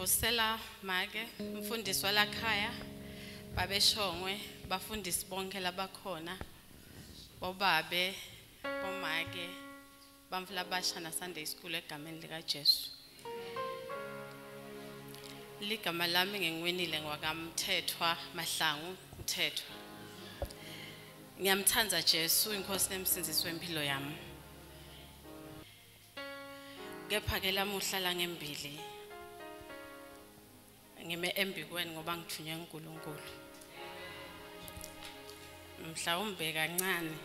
ngivusela make umfundisi walakhaya babeshongwe bafundisi bonke labakhona bobabe bomake bamfula basha na Sunday school egameni lika Jesu. Ligama lami ngiwenile ngwakamthethwa Mahlangu Mthethwa. Ngiyamthanda Jesu inkosi nemsindisi wempilo yami. Kepha ke lamuhla la ngembili ngime embikweni ngoba ngithunywe uNkulunkulu. Mhlawumbe kancane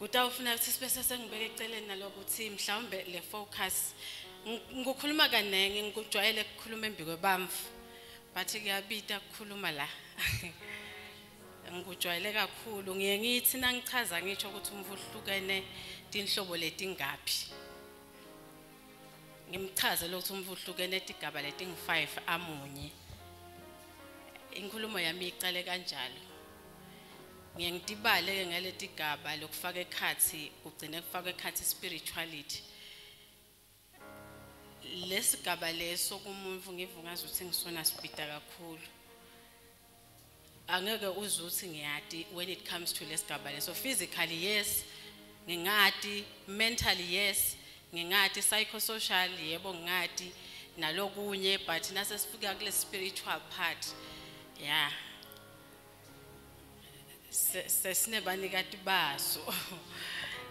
utawufuna ukuthi sibe sesengibeka eceleni naloko uthi mhlawumbe le focus ngikhuluma kanenge ngikujwayele ukukhuluma embikwe bamfu bathi kuyabita ukukhuluma la. Ngikujwayele kakhulu ngiye ngithi nangichaza ngisho ukuthi umvuhlukene tinhlobo letingaphi. Ngimchaze lokho umvuhlukene etigaba leting5 amunye. Inkulumo yami iqale kanjalo. Ngiyangidibale ke ngaletigaba lokufaka ekhathi ugcine kufaka ekhathi spirituality. Lesigaba leso kumuntu ngivungaza ukuthi ngisona sibida kakhulu. Angeke uzuthi ngiyadi when it comes to lesigaba leso. Physically yes, ngingadi, mentally yes, ngingadi psychosocial yebo ngingadi nalokunye but nase sifika kule spiritual part yeah sesinebanikati baso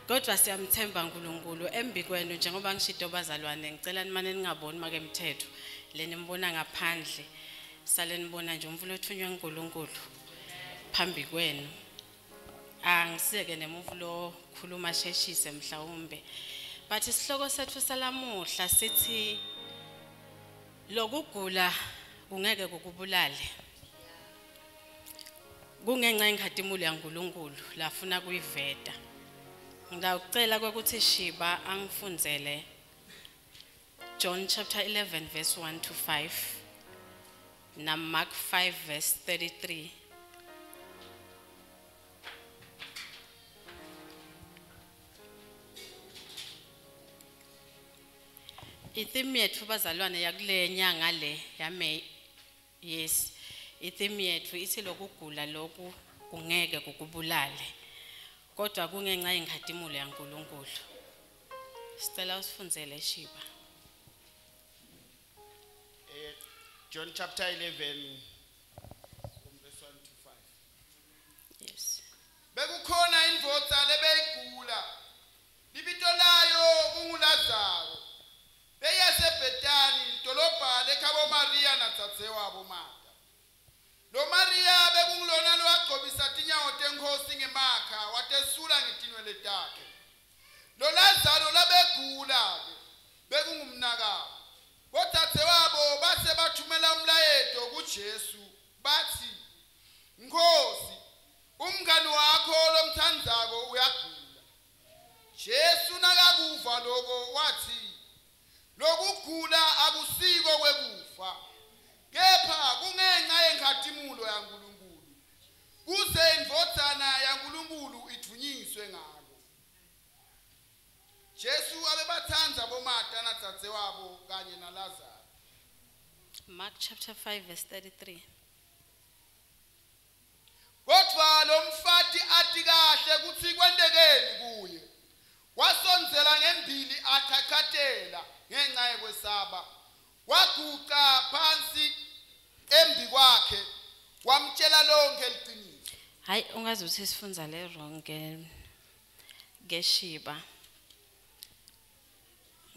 kodwa siyamthemba uNkulunkulu embikwenu njengoba ngishito bazalwane ngicela nimane ningaboni make Mthethwa le nimbona ngaphandle sale nibona nje umvulo othunywe uNkulunkulu phambi kwenu angiseke nemuvulo khuluma sheshise mhlawumbe. But isihloko sethu salamuhla sithi lokugula kungeke kukubulale. Kungenxa yenkhatimulo yaNkulunkulu lafuna kuyiveta. Ngicela ukuthi Shiba angifundzele John chapter 11 verse 1 to 5 na Mark 5 verse 33. Itheme yethu bazalwane yakule nyanga le yame yes itheme yethu ithi lokugula lokhu kungeke kukubulale kodwa kungenxa yenkhatimulo yaNkulunkulu. Sicela usifundzele Shiba. John chapter 11 from verse 1 to 5. Yes. Bekukhona indvodza lebeyigula libito layo kunguLazaro. Beyasebhetani idolobha lekhabo Maria naDadzewabo Martha. Lo Maria bekungulona lowagcobisa tinyawo teNkosi ngemakha watesula ngetinwele takhe. Lo Lazaro labegula ke bekungumnakabo. Bodzadzewabo base bathumela umlayeto kuJesu bathi Nkosi umngani wakho lomthandzako uyagula. Jesu nakakuva lokho wathi lokugula akusiko kwekufa kepha kungenxa yenkhatimulo yaNkulunkulu kuze indvodzana yaNkulunkulu ithunyiswe ngalo. Jesu abebathandza boMartha naDadzewabo kanye naLazaro. Mark chapter 5 verse 33. Kodwa lo mfati athi kahle kuthi kwendekeni kuye. Wasondzela ngembili athakhathela ngenxa yekwesaba. Waguqa phansi embi kwakhe wamtshela lonke iqiniso. Hayi ungazi ukuthi sifundza le wrong ngeShiba.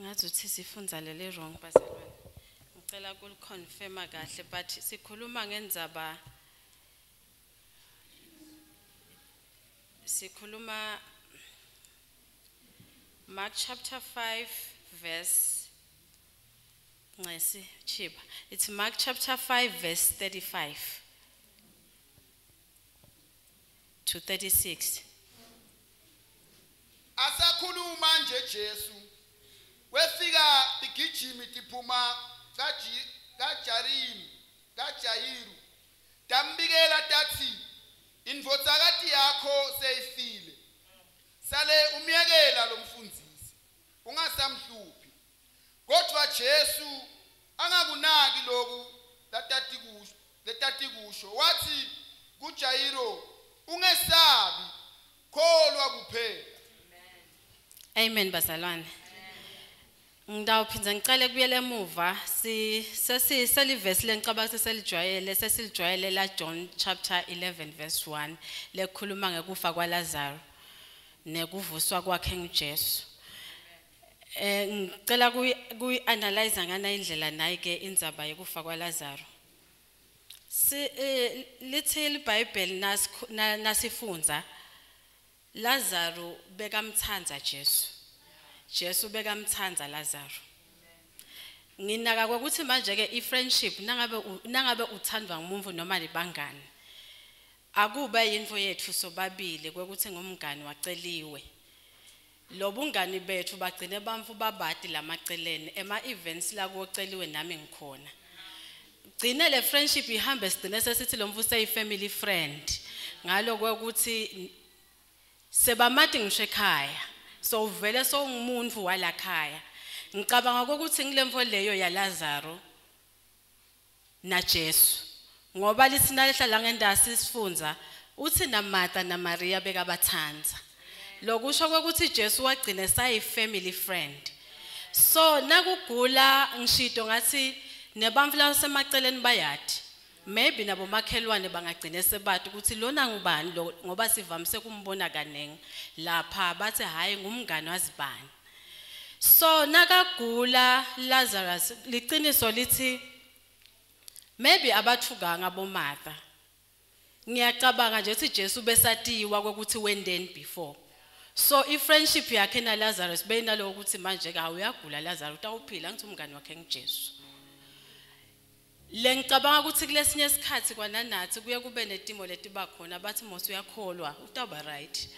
Ngathi uthi sifundza le wrong bazalwane. Ngicela ukuliconfirma kahle but sikhuluma ngendzaba sikhuluma Mark chapter 5 verse Chiba. It's Mark chapter 5 verse 35 to 36. Asakhuluma nje Jesu wefika igijimi tiphuma kaJayiru tambikela tathi indvodzakati yakho seyifile sale umyekela lo mfundisi ungasamhluphi. Kodwa Jesu angakunaki lokhu letati kusho wathi kuJayiro ungesabi kholwa kuphela. Amen bazalwane. Ngidawuphinza ngicela kubuyele emuva selivesi lencabanga sesilijwayele la John chapter 11 verse 1 lekhuluma ngekufa kwaLazaro nekuvuswa kwakhe nguJesu. Ngicela kuyi-analyze ngana indlela nayi ke indzaba yokufa kwaLazaro. Lithi iBhayibheli nasifunza Lazaro bekamthanza Jesu. Jesu bekamthanza Lazaro. Nginaka ukuthi manje ke i-friendship nangabe uthandwa ngumuntu noma libangani. Akube yinfo yethu sobabili kwekuthi ngumngani waceliwe. Lobungani bethu bagcine bamfu babadi lamacelene ema-events la kuceliwe nami ngikhona. Gcine le friendship ihambe sigcine sesithi lo mfu seyi-family friend. Ngalo kwekuthi sebamati ngisho ekhaya. So vele so ngumuntu walakhaya. Ngicabanga ukuthi ngilemfo leyo ya Lazaro na Jesu. Ngoba lisinalehla la ngendasi sifunza uthi na Martha na Maria bekabathanza. Lokusho ukuthi Jesu wagcina sayi family friend. So nakugula ngishido ngathi nebamfu la semaceleni bayati. Maybe nabo makhelwane bangagcine sebathi ukuthi lona ngubani ngoba sivamise kumbona kanengi lapha bathi hayi ngumngane wazibani. So nakagula Lazarus liqiniso lithi maybe abathuka ngabo Martha. Ngiyacabanga nje ukuthi Jesu besatiwa ukuthi wendeni before. So i-friendship yakhe na Lazarus beyinalo ukuthi manje ke awuyagula Lazarus utawuphila ngithi umngane wakhe nguJesu. Lengicabanga ukuthi kulesinye isikhathi kwananathi kuye kube netimo letiba khona bathi mose uyakholwa utaba right.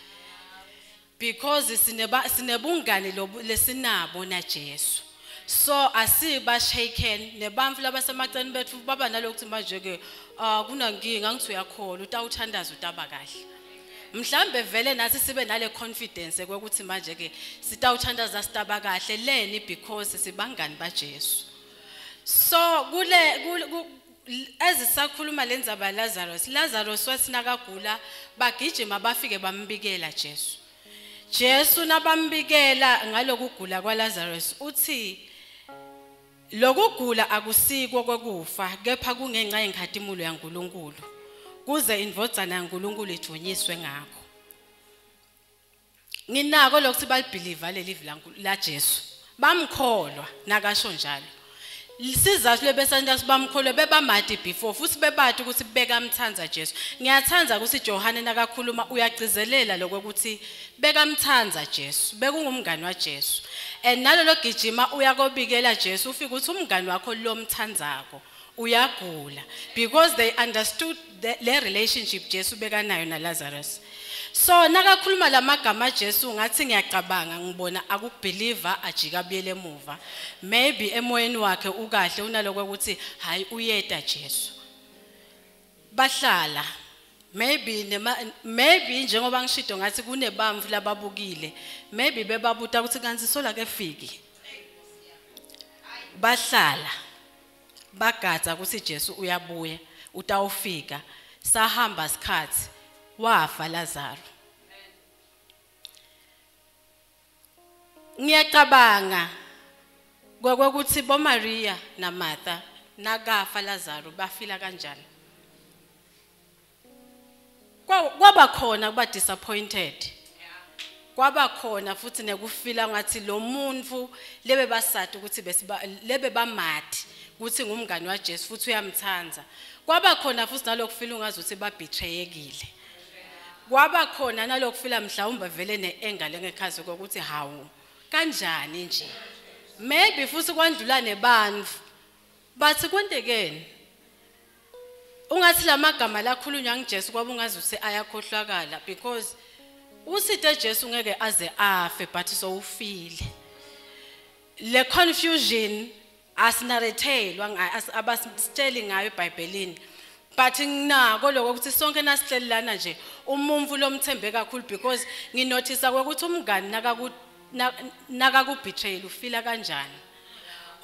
Because sinebungani lesinabo na Jesu. So asiba shaken nebamfu labasemaceleni bethu baba nalokuthi manje ke kunankinga ngithi uyakholwa utawuthandaza utaba kahle. Mhlambe vele nathi sibe nale confidence ukuthi manje ke sitawuthandaza sitaba kahle leni because sibangani baJesu. So ezisakhuluma lenzaba Lazarus wathi nakagula bagijima bafike bambikela Jesu. Jesu nabambikela ngalokugula kwaLazarus uthi lokugula akusiko kwekufa kepha kungenxa yenkhatimulo yaNkulunkulu kuze indvodzana yaNkulunkulu ijonyiswe ngakho. Nginako lokuthi balibelieve lelivi la Jesu bamkholwa nakasho njalo. Sizathu lebesanda sibamkholwe bebamati before futhi bebathi ukuthi bekamthanza Jesu. Ngiyathanza ukuthi Johane nakakhuluma uyagcizelela lokuthi bekamthanza Jesu bekungumngani waJesu. And nalolo gijima uyakobikela Jesu ufika ukuthi umngani wakho lo mthanzako uyagula because they understood the relationship Jesu bekanayo na Lazarus. So nakakhuluma lamagama Jesu ngathi ngiyacabanga ngibona akubeliever ajika buyele emuva. Maybe emoyeni wakhe ukahle unaloko ukuthi hayi uyeda Jesu. Bahlala. Maybe njengoba ngishido ngathi kunebamvu lababukile. Maybe bebabuta ukuthi kanti sola ke fiki. Bahlala. Bagadza ukuthi Jesu uyabuya utawufika. Sahamba isikhathi wafa Lazaro. Ngiyacabanga kwekuthi bo Maria na Martha nakafa Lazaro bafila kanjani. Kwaba khona kuba disappointed. Kwaba khona futhi nekufila ngathi lo muntu lebe basathi ukuthi lebe bamathi ukuthi ngumngani waJesu futhi uyamthanza. Kwaba khona futhi nalokufila ungazi ukuthi babetrayekile. Kwaba khona nalokufila mhlawumbe vele neengale ngekhazi ukuthi hawu kanjani nje. Maybe futhi kwandlula nebandfu. Bathi kontekeni. Ungathi lamagama lakhulunywa ngeJesu kwaba ungazi ukuthi ayakhohlakala because usithe Jesu ngeke aze afe but so ufile. Le confusion asinarrethelwa abasitsheli ngayo eBhayibhelini. But nginako lokho ukuthi sonke nasihlelelana nje umumvu lomthembe kakhulu because nginothisa ukuthi umngani nakaku betrayal ufila kanjani.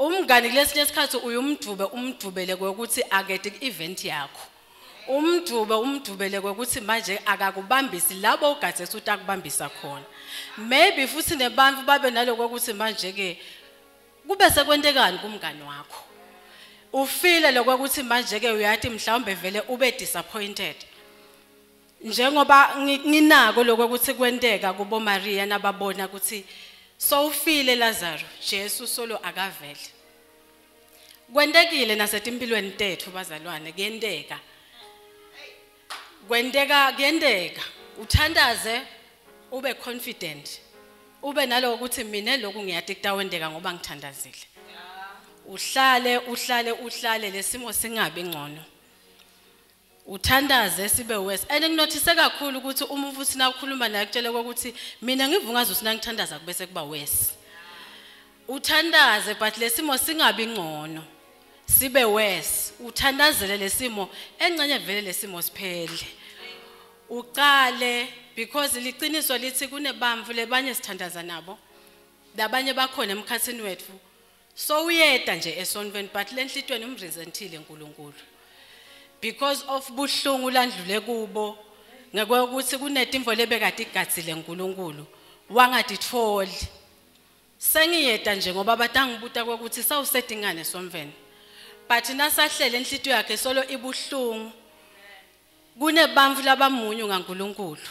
umngani kulesinye isikhathi umdubele ukuthi akede event yakho. Umdubele ukuthi manje akakubambisi labo ugathe ukuthi akubambisa khona. Maybe futhi nebantu babe naloko ukuthi manje ke kube sekwendekani kumngani wakho. Ufile lokho ukuthi manje ke uyathi mhlawumbe vele ube disappointed. Njengoba nginako lokho ukuthi kwenteka kubo Maria nababona ukuthi so ufile Lazarus Jesu solo akavele. Kwendekile nasetimpilweni tethu bazalwane kuyenteka. Kuyenteka uthandaze ube confident. Ube naloko ukuthi mina lokhu ngiyathi kutawendeka ngoba ngithandazile. Uhlale lesimo singabi ngcono. Uthandaze sibe wes. Nginothise kakhulu ukuthi uma ufuthi na ukhuluma naye kutshele ukuthi mina ngivungaza usina ngithandaza kubese kuba wes. Uthandaze but lesimo singabi ngcono. Sibe wes. Uthandazele lesimo engcenye vele lesimo siphele. Uqale because liqiniso lithi kunebamvu lebanye sithandaza nabo. Labanye bakhona emkhathini wethu. So uyeda nje esonweni but lenhlitweni umresentile uNkulunkulu. Because of buhlungu landlule kubo ngeke ukuthi kunetimvo lebekade igatsile uNkulunkulu wangaditholi. Sengiyeda nje ngoba batangibuta ukuthi sawusedingane somveni. But nasahlele enhlityo yakhe solo ibuhlungu. Kunebamvu labamunyu ngaNkulunkulu.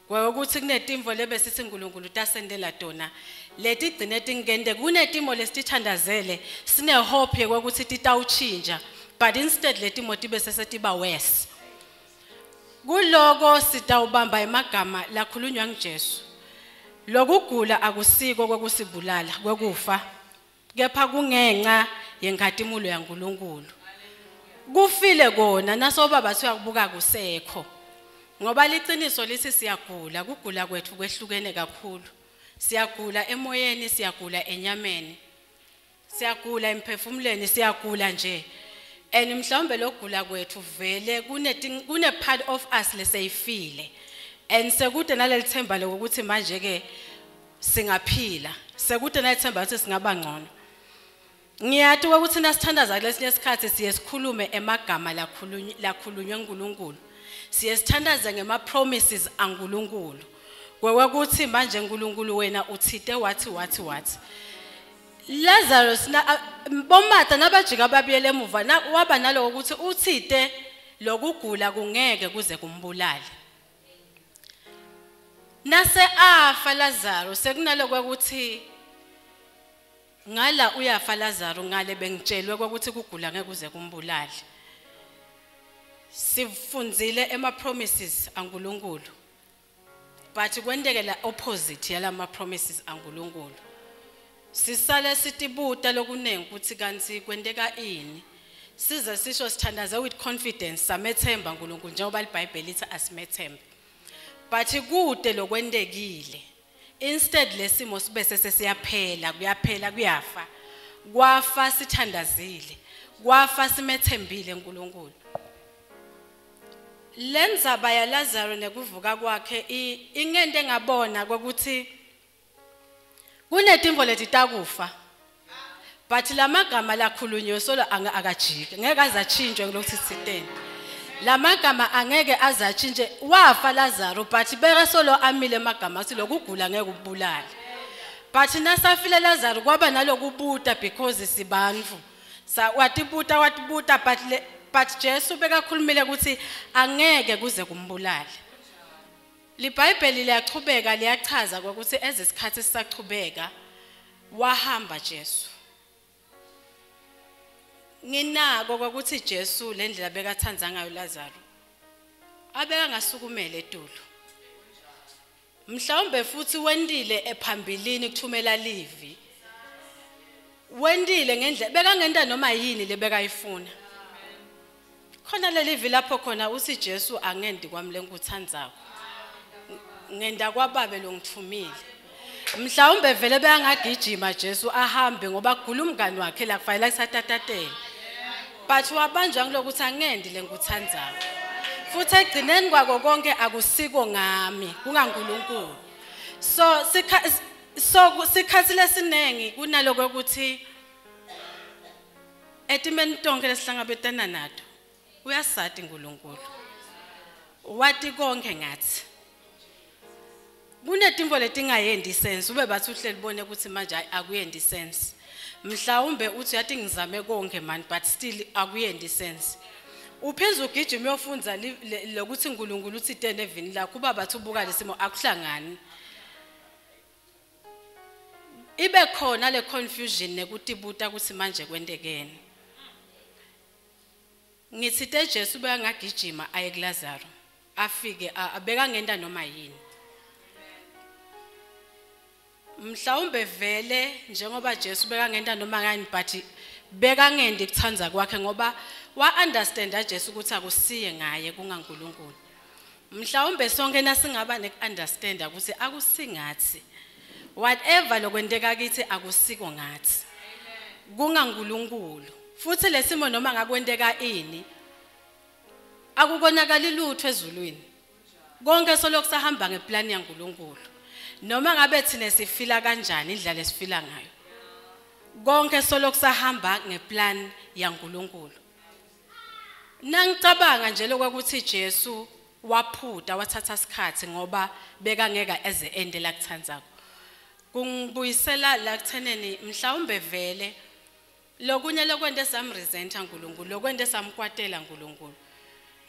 Ukuthi kunetimvo lebesithi uNkulunkulu tasendela tona. Leti gcine tingende kunetimo lesithandazele sine hope ukuthi titawuchinja. But instead letimo tibe sesetiba worse. Kuloko sitawubamba emagama lakhulunywa nguJesu. Lokugula akusiko kokusibulala kwekufa. Kepha kungenxa yenkathimulo yaNkulunkulu. Kufile kona naso baba siyakubuka kusekho. Ngoba liqiniso lithi siyagula, kugula kwethu kwehlukene kakhulu. Siyagula emoyeni, siyagula enyameni. Siyagula emphefumulweni, siyagula nje. And mhlawumbe lokugula kwethu vele kune part of us leseyifile. And sekude nalelithemba lokuthi manje ke singaphila. Sekude nalethemba ukuthi singaba ngcono. Ngiyathi ukuthi nasithandaza lesinye isikhathi siyesikhulume emagama lakhulunywa uNkulunkulu. Siyesithandaza ngema promises aNkulunkulu. Kwekuthi manje uNkulunkulu wena uthite wathi. Lazarus bomata nabajika babiyele emuva waba nalo ukuthi uthite lokugula kungeke kuze kumbulale. Nase afa Lazarus sekunaloko ukuthi ngala uyafa Lazarus ngale bengitshelwe ukuthi kugula ngeke kuze kumbulale. Sifundzile ema promises aNkulunkulu. But kwendeke la opposite yala ma promises aNkulunkulu. Sisale sitibuta lokunengi ukuthi kanti kwendeka ini. Siza sisho sithandaze with confidence samethemba uNkulunkulu njengoba iBhayibheli lithi asimethemba. But kude lokwendekile. Instead lesimo sibe sesiyaphela kuyafa. Kwafa sithandazile. Kwafa simethembile uNkulunkulu. Lenza baya Lazarus nekuvuka kwakhe ingente engabona ukuthi kunetimvo letitakufa. But lamagama lakhulunywe solo akajike ngeke azachinjwe kulokuthi sitheni. Lamagama angeke azachinje wafa Lazarus but beka solo amile amagama athi lokugula ngeke kubulale. But nasafile Lazarus kwaba nalokubuta because sibantu. Watibuta but Jesu bekakhulumile ukuthi angeke kuze kumbulale. LiBhayibheli liyachubeka liyachaza ukuthi ezesikhathi sisachubeka wahamba Jesu. Nginako ukuthi Jesu lendlela bekathanza ngayo Lazarus abeka ngasukumele etulo. Mhlawumbe futhi wendile ephambilini kuthumela livi. Wendile ngendlela bekangenda noma yini lebekayifuna. Khona lelivi lapho khona uthi Jesu angendi kwami lenkuthandzako. Ngenda kwababe lo ngithumile. Mhlawumbe vele bengagijima Jesu ahambe ngoba kugula umngani wakhe la kufanele asatathatele. But wabanjwa ngilokuthi angendi lenkuthandzako. Futhi egcineni kwako konke akusiko ngami kungaNkulunkulu. So sikhathi lesinengi kunaloko ukuthi etimeni tonke lesihlangabetana nato uyasati uNkulunkulu wathi konke ngathi kunetimvo letingayendi sense ube bathi uhleli libone ukuthi manje akuyendi sense mhlawumbe uthi yathi ngizame konke man but still akuyendi sense uphenza ugijima uyofunza lokuthi uNkulunkulu uthi tene evini lakho kuba bathi ubuka lesimo akuhlangani ibe khona le confusion nekutibuta ukuthi manje kwendekeni ngithi Jesu bekangagijima aye kuLazaro afike abeka ngenda noma yini mhlawumbe vele njengoba Jesu bekangenda noma ngani but bekangendi kuthanza kwakhe ngoba wa understand Jesu ukuthi akusiye ngaye kungaNkulunkulu mhlawumbe sonke nasingaba nekunderstand ukuthi akusingathi whatever lokwendeka kithi akusiko ngathi kungaNkulunkulu futhi lesimo noma ngakwendeka ini akukonakala lutho ezulwini konke solokusahamba ngeplan yaNkulunkulu noma ngabe thina sifila kanjani indlela esifila ngayo konke solokusahamba ngeplan yaNkulunkulu nangicabanga nje lokuthi Jesu waphuda wathatha isikhathi ngoba bekangeka eze end la kuthanzako kungibuyisela la kutheneni mhlawumbe vele lokunye lokwende samresenta uNkulunkulu lokwende samkwatela uNkulunkulu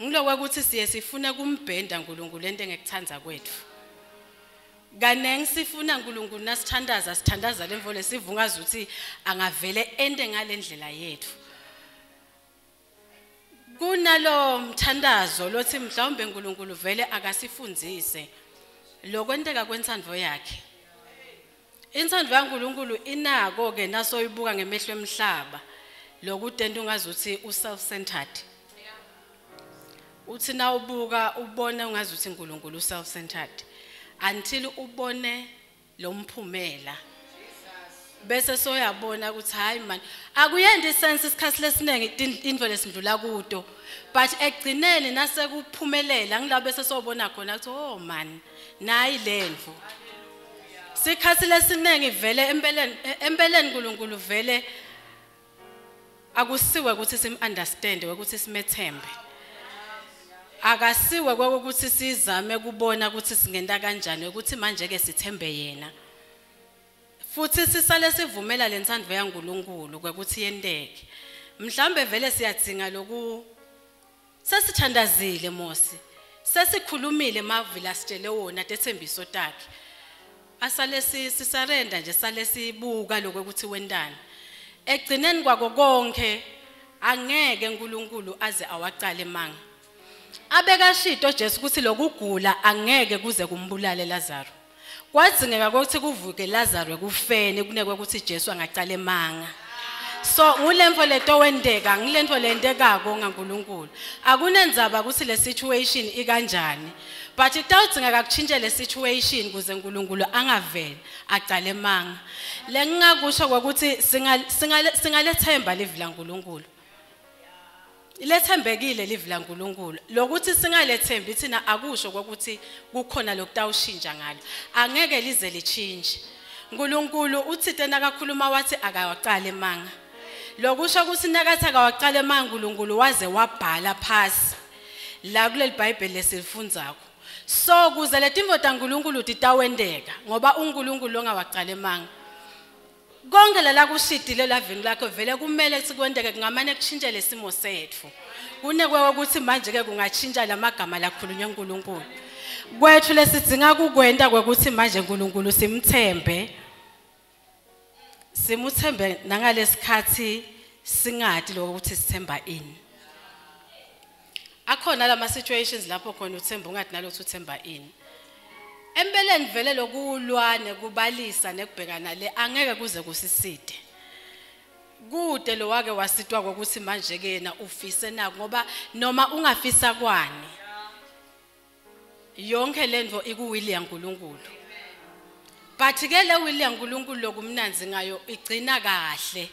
ngilokwe ukuthi siye sifune kumbhenda uNkulunkulu lento engekuthanza kwethu kanenge sifuna uNkulunkulu nasithandaza lemvo lesivungaza ukuthi angavele ende ngalendlela yethu kunalo mthandazo lothi mhlawumbe uNkulunkulu vele akasifundzise lokwenteka kwensandvo yakhe insandvo yaNkulunkulu inako ke nasoyibuka ngemehlo emhlaba lokudenda ungazuthi uself-centered uthi na ubuka ubone ungazuthi uNkulunkulu uself-centered until ubone lo mphumela bese soyabona ukuthi hayi man akuyendi sense isikhathi lesinenge into lesindlula kuto but egcineni nasekuphumelela ngilabo bese sobona khona ukuthi oh man nayi lendvo sikhathi lesinenge vele empeleni uNkulunkulu vele akusiwe ukuthi sim-understand ukuthi simethembe akasiwe ukuthi sizame kubona ukuthi singenda kanjani ukuthi manje ke sithembe yena futhi sisale sivumela lensandvo yaNkulunkulu ukuthi yendeke mhlambe vele siyadzinga loku sesithandazile mosi sesikhulumile mavila sitshele wona tethembiso takhe asale sisarenda nje sale sibuka lokuthi wendana egcineni kwako konke angeke uNkulunkulu aze awaqale manga abekashito Jesu ukuthi lokugula angeke kuze kumbulale Lazaro kwadzingeka ukuthi kuvuke Lazaro kufene kunekwe ukuthi Jesu angaqale manga so ngulemfo leto wendeka ngilento lendekako ngaNkulunkulu akunenzaba ukuthi le situation ikanjani but itawudzinga kutshintshe le situation kuze uNkulunkulu angaveli aqale manga lengingakusho ukuthi singalethemba livila uNkulunkulu lethembekile livila uNkulunkulu lokuthi singalethembi thina akusho ukuthi kukhona lokutawushintsha ngalo angeke lize lichinje uNkulunkulu uthi tena akakhuluma wathi akawaqale manga lokusho ukuthi nakathi akawaqale manga uNkulunkulu waze wabhala phasi la kuleli Bible lesilifundzako so kuze letimvo taNkulunkulu titawendeka ngoba uNkulunkulu longawaqale manga konke la kushidile lavini lakho vele kumele sikwendeke kungamane kutshintshe lesimo sethu kunekwe ukuthi manje ke kungatshintsha lamagama lakhulunywa uNkulunkulu kwethu lesidzinga kukwenda ukuthi manje uNkulunkulu simthembe simuthembe nangalesikhathi singadi lokuthi sithemba ini akhona lama situations lapho khona uthemba ungathi nalokuthi uthemba ini empeleni vele lokulwane kubalisa nekubhekana le angeke kuze kusiside kude lo wake wasitwa ukuthi manje ke yena ufise nako ngoba noma ungafisa kwani yonke lendvo ikuwili yaNkulunkulu but ke le wili yaNkulunkulu lokumnanzi ngayo igcina kahle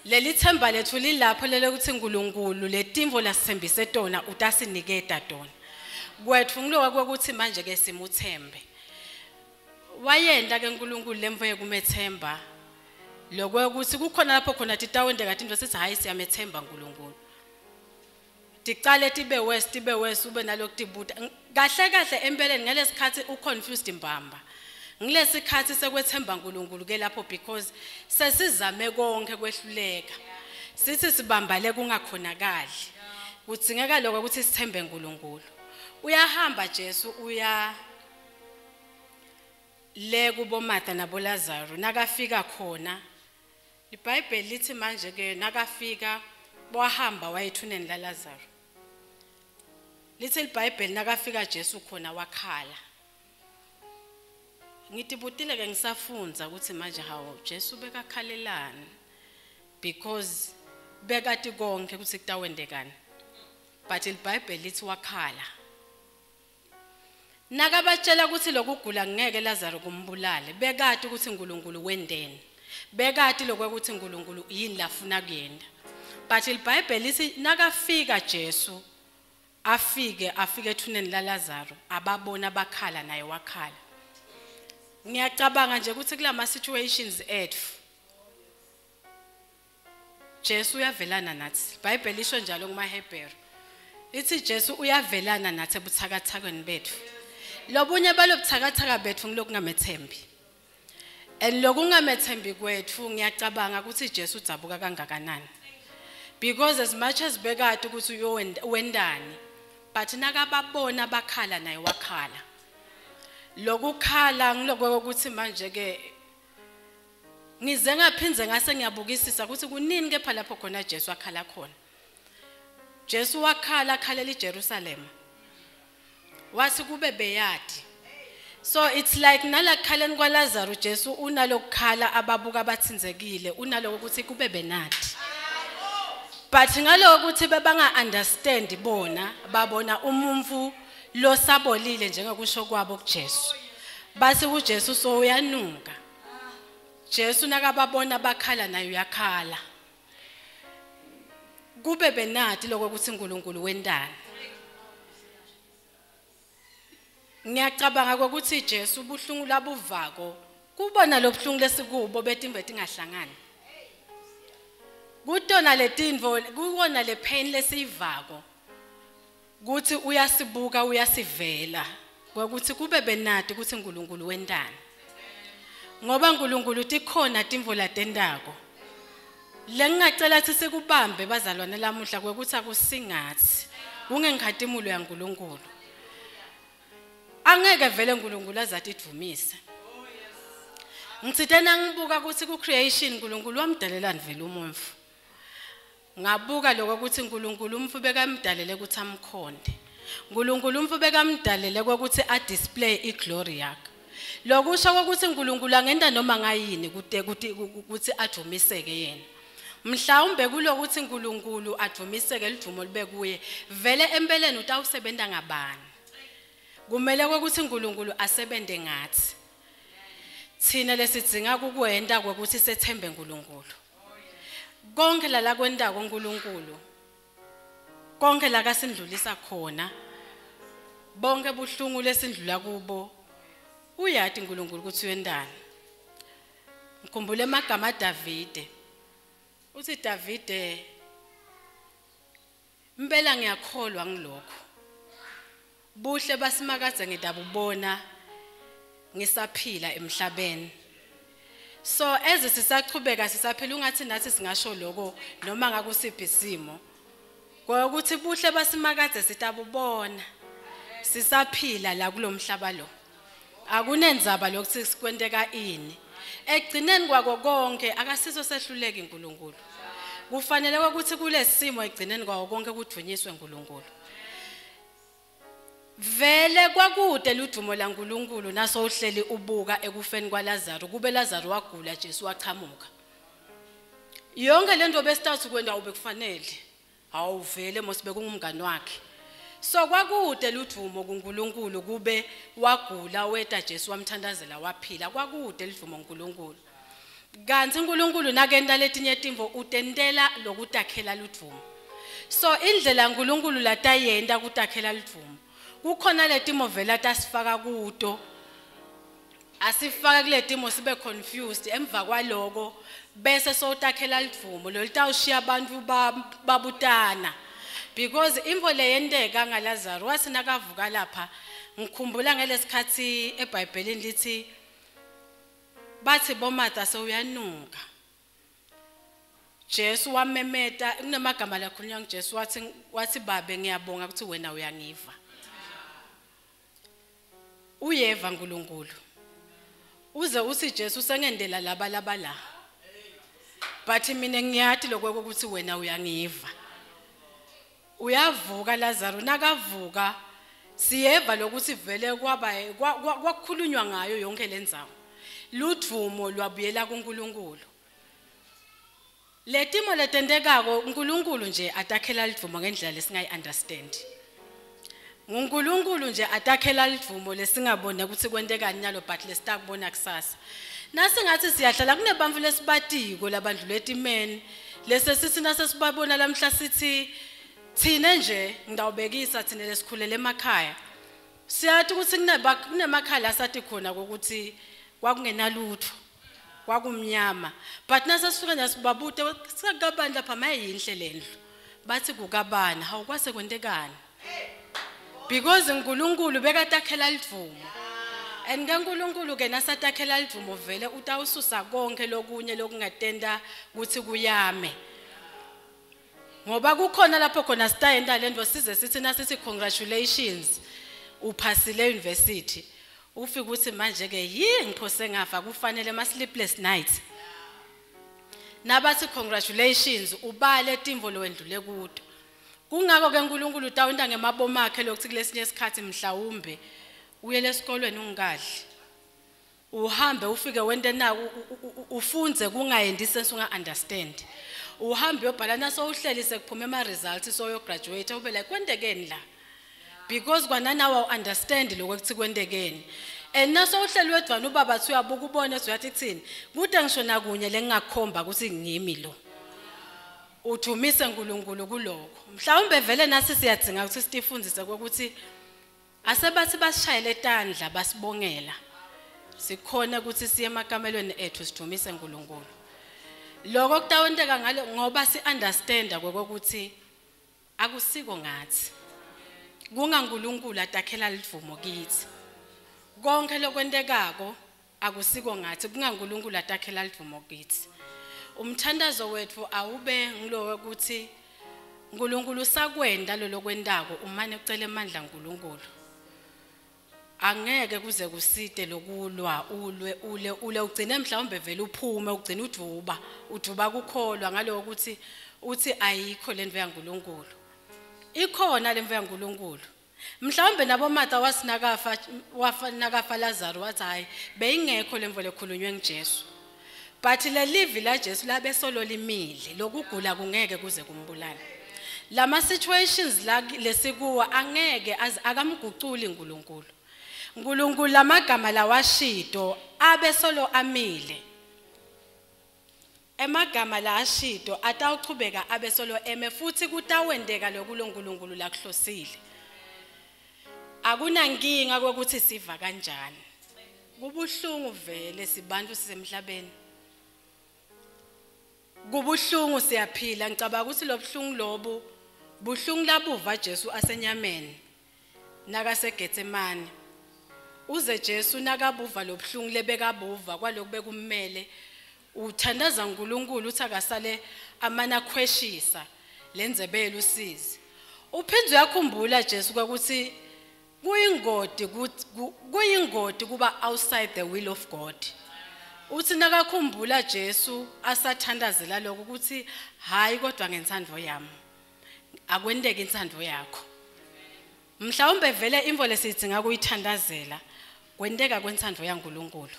leli themba lethu lilapho lele ukuthi uNkulunkulu letimvo lasithembise tona utasiniketa tona kwethu ngilokho ukuthi manje ke simuthembe wayenda ke uNkulunkulu lemvo yekumethemba lokho ukuthi kukhona lapho khona titawende kathi into sithi hayi siyamethemba uNkulunkulu tiqale tibe west ube nalokutibuta kahle kahle empeleni ngalesikhathi uconfused imbamba ngilesikhathi sekwethemba uNkulunkulu ke lapho because sesizame konke kwehluleka sithi sibambale kungakhonakali kudzingeka lokho ukuthi sithembe uNkulunkulu uyahamba Jesu uya le kubo Martha nabo Lazarus nakafika khona iBhayibheli lithi manje ke nakafika wahamba wayethuneni la Lazarus lithi iBhayibheli nakafika Jesu khona wakhala ngithi butile ke ngisafunza ukuthi manje hawo Jesu bekakhalelana because bekati konke ukuthi kutawendekana but iBhayibheli lithi wakhala nakabatshela ukuthi lokugula ngeke Lazarus kumbulale bekati ukuthi uNkulunkulu wendeni bekati lokuthi uNkulunkulu yini lafuna kuyenda but iBhayibheli lithi nakafika Jesu afike ethuneni la Lazarus ababona bakhala naye wakhala ngiyacabanga nje ukuthi kulama situations ethu Jesu uyavelana nathi iBhayibheli lisho njalo kumaHebheru lithi Jesu uyavelana nathi ebuthakathakweni bethu lobunye balobuthakathaka bethu ngilokungamethembi and lokungamethembi kwethu ngiyacabanga ukuthi Jesu ujabuka kangakanani because as much as bekade ukuthi uyowendani but nakababona bakhala naye wakhala lokukhala ngilokho ukuthi manje ke ngize ngaphinze ngase ngiyabukisisa ukuthi kunini ke phala lapho khona Jesu akhala khona Jesu wakhala akhalela iJerusalem wathi kube beyadi so it's like nalakhaleni kwaLazarus Jesu unalokukhala ababuka bathinzekile unaloko ukuthi kube benadi but ngaloko ukuthi bebanga understand bona babona umumfu lo sabolile njengokusho kwabo kuJesu base uJesu so uyanuka Jesu nakababona bakhala naye uyakhala kube benadi lokho ukuthi uNkulunkulu wendana ngiyacabanga ukuthi Jesu ubuhlungu labuvako kubona lobuhlungu lesikubo betimbe tingahlangani kutona letinvo kuwona le pain lesivako kuthi uyasibuka uyasivela ukuthi kube benadi ukuthi uNkulunkulu wendana ngoba uNkulunkulu tikhona timvo latendako lengacela ukuthi sikubambe bazalwane lamuhla ukuthi akusingathi ungengikhathimulo yaNkulunkulu angeke vele uNkulunkulu azathi idumise ngitsithe nangibuka ukuthi ku creation uNkulunkulu wamdalelani vele umumfu ngabuka lokho ukuthi uNkulunkulu umfu bekamdalele ukuthi amkhonde uNkulunkulu umfu bekamdalele ukuthi a display iglory yakhe lokusho ukuthi uNkulunkulu angenda noma ngayini ukuthi adumiseke yena mhlawumbe kulokuthi uNkulunkulu adumiseke lidumo libe kuye vele empeleni utawusebenta ngabani kumele ukuthi uNkulunkulu asebende ngathi thina lesidzinga kukwenda ukuthi sethembe uNkulunkulu konke la kwenda koNkulunkulu konke la kasindlulisa khona bonke buhlungu lesindlula kubo uyathi uNkulunkulu ukuthi wendana ngikhumbule amagama Davide uthi Davide impela ngiyakholwa ngilokho buhle basimakadze ngidabubona ngisaphila emhlabeni so eze sisaqhubeka sisaphila ungathi nathi singasho lokho noma ngakusiphi isimo ukuthi buhle basimakadze sitabubona sisaphila la kulomhlaba lo akunenzaba lokuthi sikwenteka ini egcineni kwako konke akasizo sehluleke uNkulunkulu kufanele ukuthi kulesimo egcineni kwako konke kudunyiswe uNkulunkulu vele kwakude ludumo laNkulunkulu naso uhleli ubuka ekufeni kwaLazarus kube Lazarus wagula Jesu wachamuka yonke lento besithathu kwenda ubekufanele awuvele mosibe kungumngani wakhe so kwakude ludumo kuNkulunkulu kube wagula weta Jesu wamthandazela waphila kwakude ludumo uNkulunkulu kanti uNkulunkulu nakenda letinye timvo utendela lokutakhela ludumo so indlela uNkulunkulu latayenda kutakhela ludumo kukhona letimo vela tasifaka kuto asifaka kule timo sibe confused emva kwaloko bese sotakhela lidvumo lo litawushiya abantu babutana because imvo le yendeka ngaLazarus wasina kavuka lapha ngikhumbula ngalesikhathi eBhayibhelini lithi bathi boMatha sewuyanuka Jesu wamemeta kunemagama lakhulunywa nguJesu wathi babe ngiyabonga ukuthi wena uyangiva uyeva uNkulunkulu uze uthi Jesu sengendela labalaba la but mina ngiyathi lokho ukuthi wena uyangiva uyavuka Lazarus nakavuka siyeva lokuthi vele kwakukhulunywa ngayo yonke lendzawo ludvumo lwabuyela kuNkulunkulu letimo letendekako uNkulunkulu nje atakhela lidvumo ngendlela lesingayi-understand nguNkulunkulu nje atakhela lidvumo lesingabona ukuthi kwentekani nalo but lesitakubona kusasa nasingathi siyahlala kunebamvu lesibatiko labandlu letimeni lesesithi nasesibabona lamhla sithi thina nje ngidawubekisa thina lesikhulele emakhaya siyathi ukuthi kunemakhala asathi khona ukuthi kwakungenalutho kwakumnyama but nasesifika nasibabute sakabani lapha mayinhle lendlu bathi kukabani hawu kwase kwentekani because uNkulunkulu bekatakhela lidvumo and kaNkulunkulu ke nasatakhela lidvumo vele utawususa konke lokunye lokungatenda ukuthi kuyame ngoba kukhona lapho khona sitayenda lento size sithi nasithi congratulations uphasile university ufika ukuthi manje ke ngiphose ngafa kufanele ama sleepless nights nabathi congratulations ubale timvo lo wendlule kudo kungako ke uNkulunkulu utawunda ngemabomo akhe lokuthi kulesinye isikhathi mhlawumbe uyele esikolweni ungakadli uhambe ufike wente na ufunze kungayendi sense unga understand uhambe uyobhala naso uhleli sekuphuma ema results so yo graduate ube like kwentekeni la because kwananawa understand lokho ukuthi kwentekeni and naso uhleli wedwana ubaba athi uyabuka ubone uyathi kuthini kude ngishona kunye lengingakhomba ukuthi ngimi lo uthumise uNkulunkulu kuloko mhlawumbe vele nasi siyadzinga ukuthi sitifundise ukuthi asebathi basishayele etandla basibongela sikhona ukuthi siye emakamelweni ethu sithumise uNkulunkulu lokho kutawenteka ngalo ngoba si-understand ukuthi akusiko ngathi kungaNkulunkulu atakhela lidvumo kithi konke lokwentekako akusiko ngathi kungaNkulunkulu atakhela lidvumo kithi umthandazo wethu awube ngilo ukuthi uNkulunkulu sakwenda lo lokwendako umane ucela amandla uNkulunkulu angeke kuze kuside lokulwa ule ugcine mhlawumbe vele uphume ugcina uduba kukholwa ngalo ukuthi uthi ayikho lento yaNkulunkulu ikhona lemvo yaNkulunkulu mhlawumbe nabo Martha wasinakafa Lazarus wathi hayi beyingekho lemvo lekhulunywe nguJesu but le live la Jesu labe solo limile lokugula kungeke kuze kumbulala lama situations la lesikuwa angeke akamguculi uNkulunkulu lamagama lawashido abe solo amile emagama la ashido atawuchubeka abe solo eme futhi kutawendeka lokuNkulunkulu lakuhlosile akunankinga ukuthi siva kanjani kubuhlungu vele sibantu sisemhlabeni kubuhlungu siyaphila ngicabanga ukuthi lobuhlungu lobo buhlungu labuva Jesu asenyameni nakaseGetsemane uze Jesu nakabuva lobuhlungu lebekabuva kwaloku bekumele uthandaza uNkulunkulu uthi akasale amana khweshisa lenzebele usizi uphindze yakhumbula Jesu ukuthi kuyingodi kuba outside the will of God uthi nakakhumbula Jesu asathandazela lokho ukuthi hayi kodwa ngensandvo yami akwendeke insandvo yakho mhlawumbe vele imvo lesithinga kuyithandazela kwendeka kwensandvo yaNkulunkulu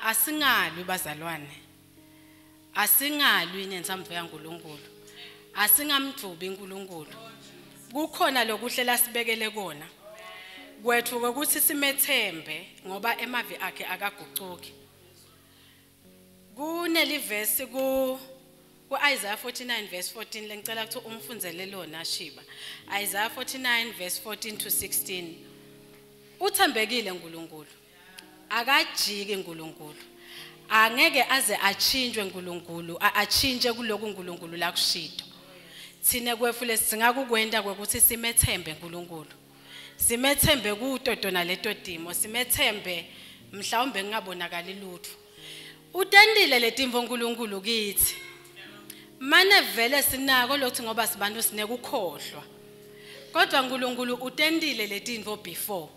asingalwi bazalwane asingalwi nensandvo yaNkulunkulu asingamdubi uNkulunkulu kukhona lokuhlela sibekele kona kwethu ukuthi simethembe ngoba emavi akhe akagucuki kunelivesi ku-Isaiah 49 verse 14 lengicela ukuthi umfunzele lona Shiba Isaiah 49 verse 14 to 16 uthembekile uNkulunkulu akajiki uNkulunkulu angeke aze achinjwe uNkulunkulu achinje kuloko uNkulunkulu la kushito thina kwefule singakukwenda ukuthi simethembe uNkulunkulu simethembe kuToto naleto dimo simethembe mhlawumbe ngingabonakala lutho utendile letimvo uNkulunkulu kithi mane vele sinako lokuthi ngoba sibantu sineke ukhohlwa kodwa uNkulunkulu utendile letimvo before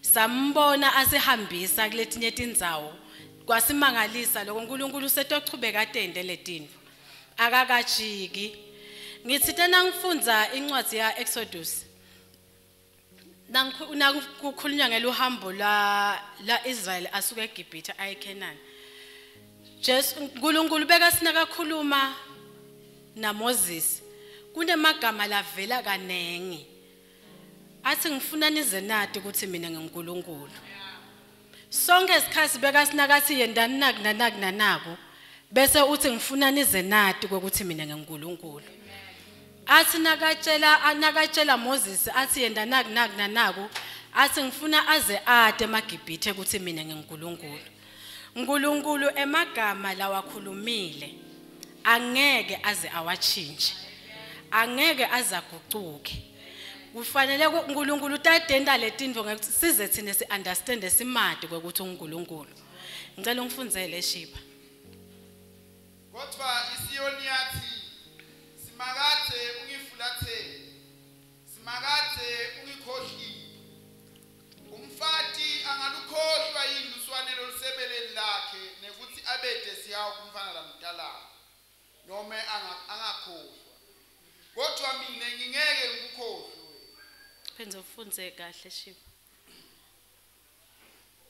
sambona asihambisa kuletinye tindzawo kwasimangalisa lokho uNkulunkulu setochubeka atende letimvo akakajiki ngithi tena ngifundza incwadi ya Exodus kukhulunywa ngeluhambo la Israel asuka eGibhithe aye eKhanani Jesu uNkulunkulu beka sinakakhuluma na Moses kunemagama lavela kanengi athi ngifuna nize nati ukuthi mina ngiNkulunkulu sonke isikhathi beka sinakathi yendani nanako bese uthi ngifuna nize nati ukuthi mina ngiNkulunkulu athi nakatshela Moses athi yenda nanako athi ngifuna aze ade eMagibhithe ukuthi mina ngiNkulunkulu uNkulunkulu emagama lawakhulumile angeke aze awachinje angeke azagucuke kufanele uNkulunkulu utadenda letinto ngokuthi size thina siunderstand simade ukuthi uNkulunkulu ngicela ungifundzele Shiba kodwa isiyoni yathi simakade ungifulathele simakade ungikhohli umfati angalukhohlwa yini luswane lolusebeleni lakhe nekuthi abede siyawo kumfana lamdala noma angakhohlwa kodwa mina ngingeke ngikukhohlwe phenze ufunze kahle Shiba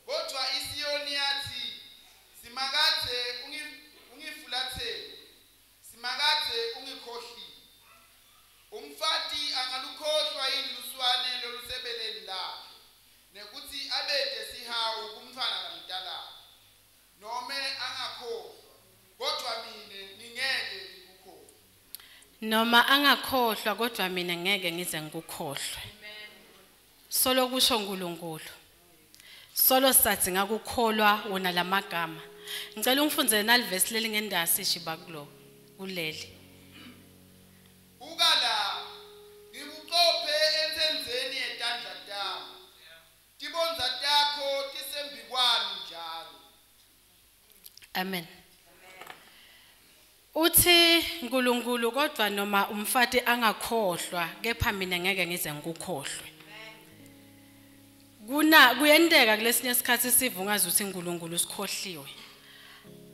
kodwa isiyoni yathi simakade ungifulathele simakade ungikhohli umfati angalukhohlwa yini luswane lolusebeleni lakhe nekuthi abede sihawu kumfana lamdala noma angakhohlwa kodwa mina ngingeke ngikukhohlwe noma angakhohlwa kodwa mina ngeke ngize ngikukhohlwe solo kusho uNkulunkulu solo sathi ngakukholwa wona lamagama ngicela ungifundzele nalivesi leli ngendasi Shiba kuleli ukala ngikuqophe ensenzeni yetandla takho tibonza takho tisembikwami njalo amen uthi uNkulunkulu kodwa noma umfati angakhohlwa kepha mina ngeke ngize ngikukhohlwe kuyendeka kulesinye isikhathi sivungaza ukuthi uNkulunkulu sikhohliwe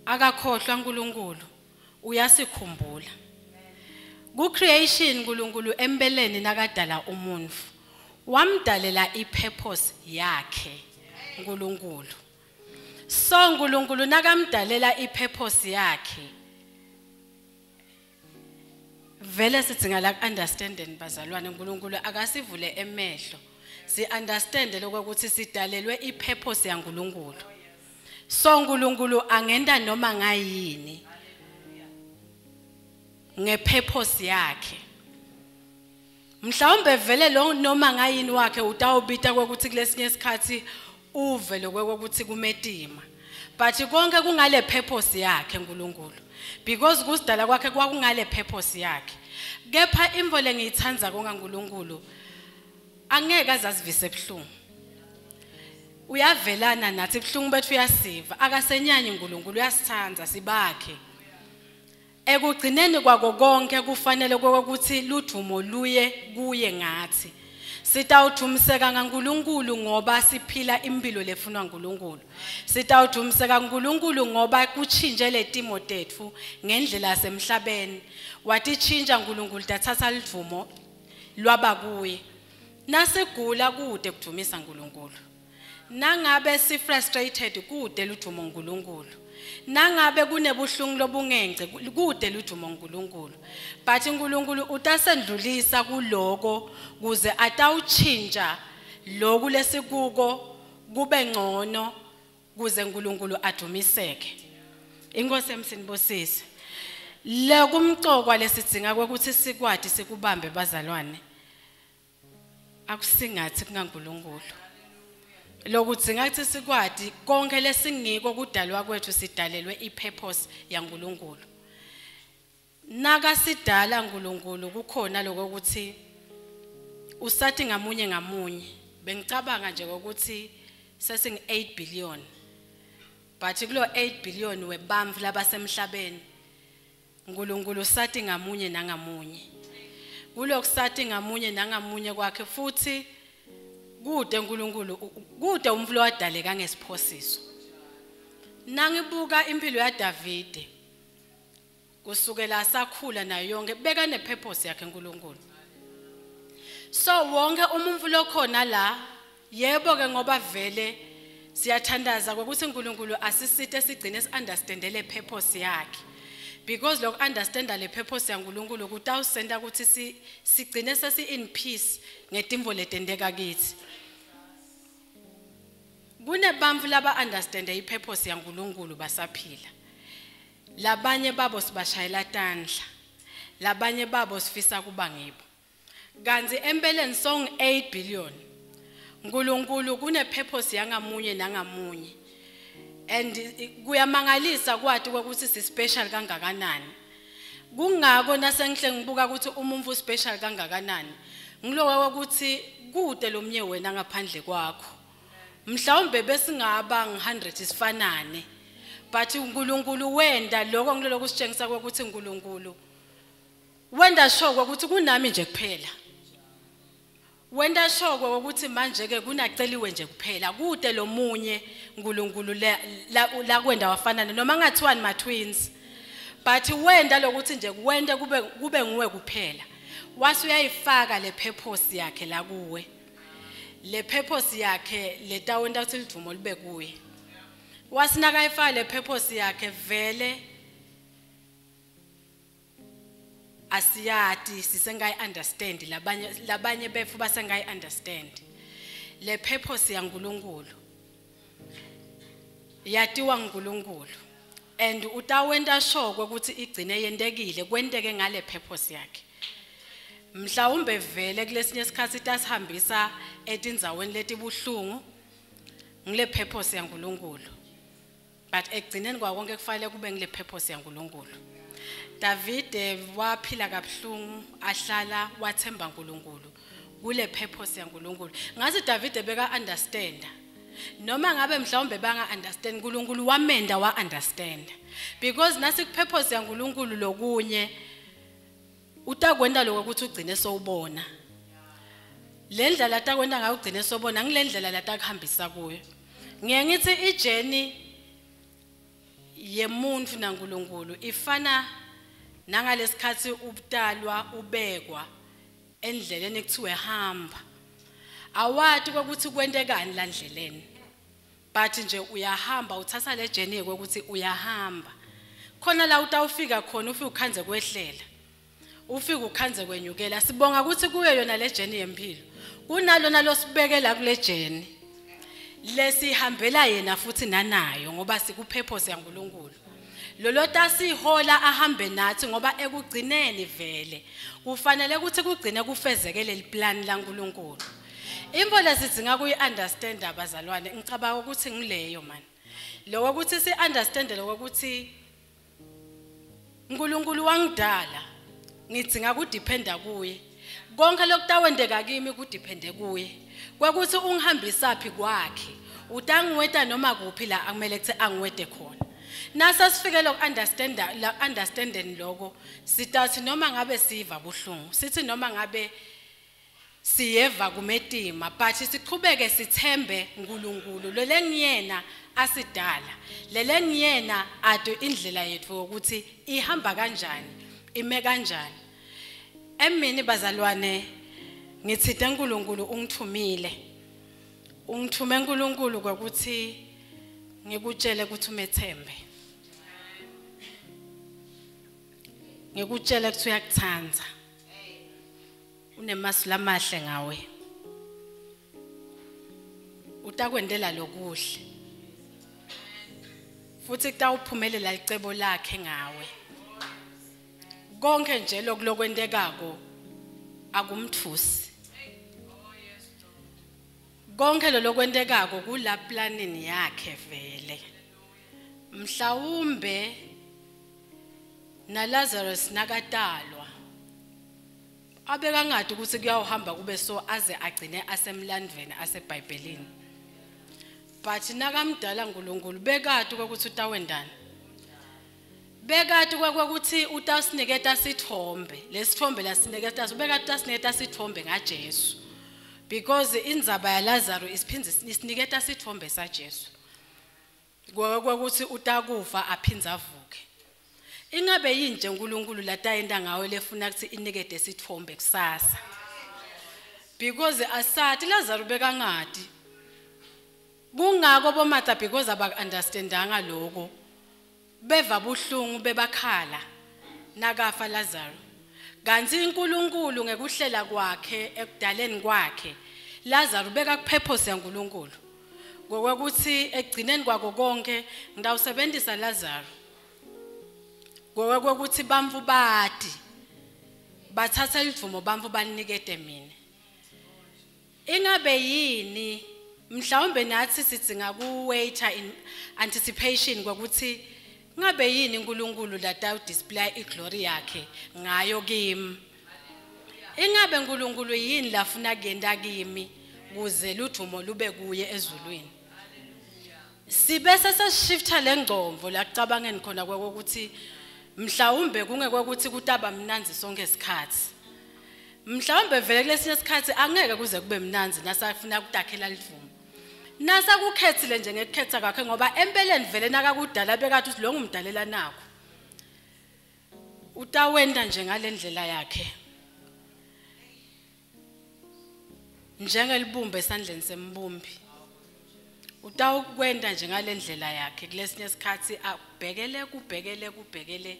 akakhohlwa uNkulunkulu uyasikhumbula ku creation uNkulunkulu empeleni nakadala umuntu wamdalela ipurpose yakhe uNkulunkulu so uNkulunkulu nakamdalela ipurpose yakhe vele sidinga la understanding bazalwane uNkulunkulu akasivule emehlo si understand lokuthi sidalelwe ipurpose yaNkulunkulu so uNkulunkulu angenda noma ngayini ngepurpose yakhe mhlawumbe vele lo noma ngayini wakhe utawubita ukuthi kulesinye isikhathi uve lokuthi kumetima but konke kungale purpose yakhe uNkulunkulu because kusidala kwakhe kwakungale purpose yakhe kepha imvo lengiyithandza konga uNkulunkulu angeke azasivise ebhlungu uyavelana nathi ebhlungu bethu uyasiva akasenyanyi uNkulunkulu uyasithanda sibakhe ekugcineni kwako konke kufanele ukuthi ludumo luye kuye ngathi sitawuthumiseka ngaNkulunkulu ngoba siphila impilo lefunwa uNkulunkulu sitawuthumiseka uNkulunkulu ngoba kuchinje letimo tethu ngendlela yasemhlabeni wathi chinja uNkulunkulu dathatha lidumo lwaba kuye nasigula kude kuthumisa uNkulunkulu nangabe si frustrated kude ludumo uNkulunkulu nangabe kunebuhlungu lobungengce kude ludumo uNkulunkulu but uNkulunkulu utasendlulisa kuloko kuze atawuchinja lokhu lesikuko kube ngcono kuze uNkulunkulu adumiseke inkosi emsinibosisi le kumcokwa lesidinga ukuthi sikwadi sikubambe bazalwane akusingathi kungaNkulunkulu lokuthi ngathi sikwadi konke lesingiko kudalwa kwethu sidalelwe ipurpose yaNkulunkulu. Naka sidala uNkulunkulu kukhona lokho ukuthi usathi ngamunye ngamunye bengicabanga nje ukuthi sesing 8 billion but kulo 8 billion webamvu labasemhlabeni uNkulunkulu sathi ngamunye nangamunye kulokusathi ngamunye nangamunye kwakhe futhi kude uNkulunkulu kude umflo wadaleka ngesiphosiso. Nangibuka impilo yaDavide kusukela sakhula nayo yonke beka nepurpose yakhe uNkulunkulu. So wonke umuntu lokhona la yebo ke ngoba vele siyathandaza ukuthi uNkulunkulu asisite sigcine siunderstandele purpose yakhe because lokho understanda le purpose yaNkulunkulu kutawusenda ukuthi sigcine sesi in peace ngetimvo letendeka kithi. Kunebamvu laba understande ipurpose yaNkulunkulu basaphila. Labanye babo sibashayela tandla. Labanye babo sifisa kuba ngibo. Kanti empeleni song 8 billion. uNkulunkulu kune purpose yangamunye nangamunye. And kuyamangalisa kwathi ukuthi si special kangakanani. Kungako nasenhle ngibuka ukuthi umuntu special kangakanani. Ngilowe ukuthi kude lomnye wena ngaphandle kwakho. Mhlawumbe besingaba nge100 isifanane. But uNkulunkulu wenda lokho ngiloko kusitshengisa ukuthi uNkulunkulu wenda sho ukuthi kunami nje kuphela. Wenda sho ukuthi manje ke kunaceliwe nje kuphela kude lomunye uNkulunkulu la kwenda wafanana noma ngathiwa ma twins. But wenda lokuthi nje wende kube nguwe kuphela. Wase uyayifaka le purpose yakhe la kuwe. Le purpose yakhe letawenda ukuthi lidumo libe kuye. Wasinaka ifaka le purpose yakhe vele asiyati sisengayi understand labanye befu basengayi understand le purpose yaNkulunkulu yatiwa uNkulunkulu and utawenda sho ukuthi igcine yendekile kwenteke ngale purpose yakhe. Mhlawumbe vele kulesinye isikhathi tasihambisa etindzaweni letibuhlungu ngile purpose yaNkulunkulu but ekugcineni kwakonke kufanele kube ngile purpose yaNkulunkulu. Davide waphila kabuhlungu ahlala wathemba uNkulunkulu kule purpose yaNkulunkulu. Ngathi Davide beka understand noma ngabe mhlawumbe banga understand uNkulunkulu wamenda wa understand because nasi purpose yaNkulunkulu lokunye utakwenda lokho ukuthi ugcine sowubona. Le ndlela atakwenda ngayo ugcine sobona ngilendlela latakuhambisa kuyo. Ngiye ngithi ijourney yemuntu naNkulunkulu ifana nangalesikhathi ubudalwa ubekwa endleleni ekuthiwe hamba. Awati ukuthi kwentekani la ndleleni. But nje uyahamba uthatha le journey ukuthi uyahamba. Khona la utawufika khona ufike ukhanze kwehlela. Ufike ukhanze kwenyukela. Sibonga ukuthi kuyo yona le journey yempilo. Kunalona losibekela kule journey. Lesihambela yena futhi nanayo ngoba sikupurpose yaNkulunkulu. Lolota sihola ahambe nathi ngoba ekugcineni vele kufanele ukuthi kugcine kufezekele iplan laNkulunkulu. Imbo lesidinga kuyi-understand abazalwane ngicabanga ukuthi ngileyo man. Lokho ukuthi si-understand lokho ukuthi uNkulunkulu wangidala ngidinga kudependa kuye. Konke lokutawendeka kimi kudepende kuye. Kwakuthi ungihambisa phi kwakhe utangiweta noma kuphi la akumele ukuthi angiwete khona. Nasa sifike lo understanding lokho sitathi noma ngabe siva buhlungu sithi noma ngabe siyeva kumetima but siqhubeke sithembe uNkulunkulu lele ngiyena asidala lele ngiyena ade indlela yethu ukuthi ihamba kanjani ime kanjani. Emini bazalwane ngithithe uNkulunkulu ungithumile ungithume uNkulunkulu ukuthi ngikutshele ukuthi umethembe ngikutshele ukuthi uyakuthanda unemasu lamahle ngawe utakwendela lokuhle futhi kutawuphumelela icebo lakhe ngawe. Konke nje lokwendekako akumthusi konke lo lokwentekako kula planning yakhe vele mhlawumbe na Lazarus nakatalwa abeka ngathi ukuthi kuyahamba kube so aze agcine asemlandweni aseBhayibhelini but nakamdala uNkulunkulu bekade ukuthi utawendana bekade ukuthi utasiniketa sithombe lesithombe lasiniketa bekade utasiniketa sithombe ngaJesu because inzaba ya Lazarus isiphindze isiniketa sithombe saJesu ukuthi utakufa aphinza avuke ingabe yinje uNkulunkulu latayenda ngawe lefuna ukuthi inikete sithombe kusasa because asathi Lazarus bekangadi kungako bomatha because abakunderstandanga lokho beva buhlungu bebakhala nakafa Lazarus kanti uNkulunkulu ngekuhlela kwakhe ekudaleni kwakhe Lazarus beka kupurpose yaNkulunkulu ngokuthi egcineni kwako konke ngidawusebenzisa Lazarus ngokuthi bamfu badi bathatha ivumo bamfu banikete mina ingabe yini mhlawumbe nathi sidinga kuwaita in anticipation ngokuthi ngabe yini uNkulunkulu lata display iglory yakhe ngayo kimi ingabe uNkulunkulu yini lafuna kuyenda kimi kuze ludumo lube kuye ezulwini sibese seshifta lengcomvo la kucabangeni khona ukuthi mhlawumbe kungekweukuthi kutaba mnanzi sonke isikhathi mhlawumbe vele kulesinye isikhathi angeke kuze kube mnanzi nasafuna ukutakhela livumo nasa kukhethile nje ngekukhetha kwakhe ngoba empeleni vele nakakudala bekathi uthi lo ngumdalela nako utawenda nje ngalendlela yakhe njengelibumbe esandleni sembumbi utawukwenda nje ngalendlela yakhe kulesinye isikhathi kubhekele